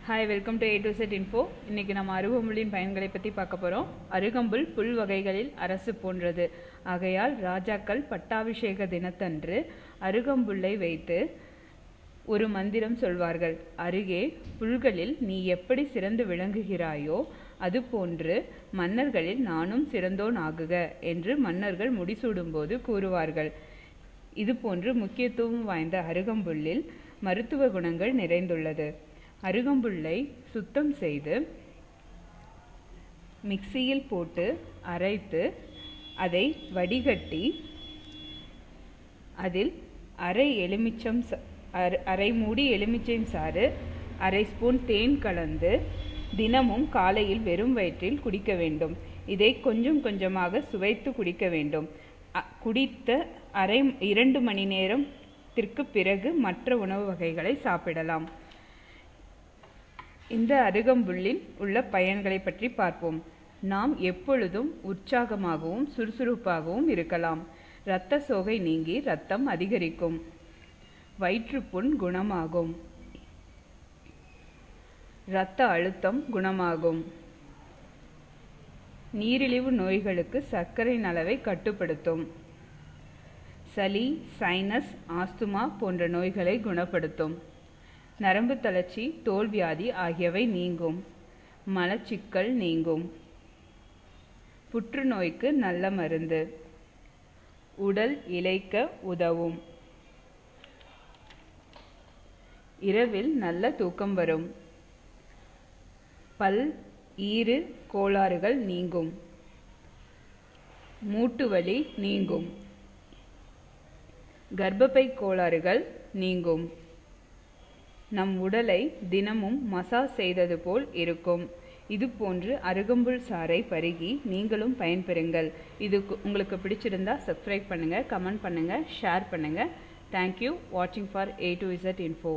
Hi, welcome to A to Z Info. இன்றைக்கி நம்ம அருகம்புல்லின் பயன்களை பற்றி பார்க்க போகிறோம். அருகம்புல் புல் வகைகளில் அரசு போன்றது. ஆகையால் ராஜாக்கள் பட்டாபிஷேக தினத்தன்று அருகம்புல்லை வைத்து ஒரு மந்திரம் சொல்வார்கள். அருகே புல்களில் நீ எப்படி சிறந்து விளங்குகிறாயோ அதுபோன்று மன்னர்களில் நானும் சிறந்தோன் ஆகுக என்று மன்னர்கள் முடிசூடும்போது கூறுவார்கள். இதுபோன்று முக்கியத்துவம் வாய்ந்த அருகம்புல்லில் மருத்துவ குணங்கள் நிறைந்துள்ளது. அருகம்புல்லை சுத்தம் செய்து மிக்சியில் போட்டு அரைத்து அதை வடிகட்டி அதில் அரை மூடி எலுமிச்சம் சாறு, அரை ஸ்பூன் தேன் கலந்து தினமும் காலையில் வெறும் வயிற்றில் குடிக்க வேண்டும். இதை கொஞ்சம் கொஞ்சமாக சுவைத்து குடிக்க வேண்டும். குடித்த 2 மணி நேரத்திற்கு பிறகு மற்ற உணவு வகைகளை சாப்பிடலாம். இந்த அருகம்புல்லில் உள்ள பயன்களை பற்றி பார்ப்போம். நாம் எப்பொழுதும் உற்சாகமாகவும் சுறுசுறுப்பாகவும் இருக்கலாம். இரத்த சோகை நீங்கி இரத்தம் அதிகரிக்கும். வயிற்றுப்புண் குணமாகும். இரத்த அழுத்தம் குணமாகும். நீரிழிவு நோய்களுக்கு சர்க்கரையின் அளவை கட்டுப்படுத்தும். சளி, சைனஸ், ஆஸ்துமா போன்ற நோய்களை குணப்படுத்தும். நரம்பு தளர்ச்சி, தோல்வியாதி ஆகியவை நீங்கும். மலச்சிக்கல் நீங்கும். புற்றுநோய்க்கு நல்ல மருந்து. உடல் இளைக்க உதவும். இரவில் நல்ல தூக்கம் வரும். பல், ஈறு கோளாறுகள் நீங்கும். மூட்டு வலி நீங்கும். கர்ப்பப்பை கோளாறுகள் நீங்கும். நம் உடலை தினமும் மசாஜ் செய்தது போல் இருக்கும். இதுபோன்று அருகம்புல் சாறை பருகி நீங்களும் பயன்பெறுங்கள். இது உங்களுக்கு பிடிச்சிருந்தா சப்ஸ்கிரைப் பண்ணுங்கள், கமெண்ட் பண்ணுங்கள், ஷேர் பண்ணுங்கள். தேங்க்யூ வாட்சிங் for A to Z Info.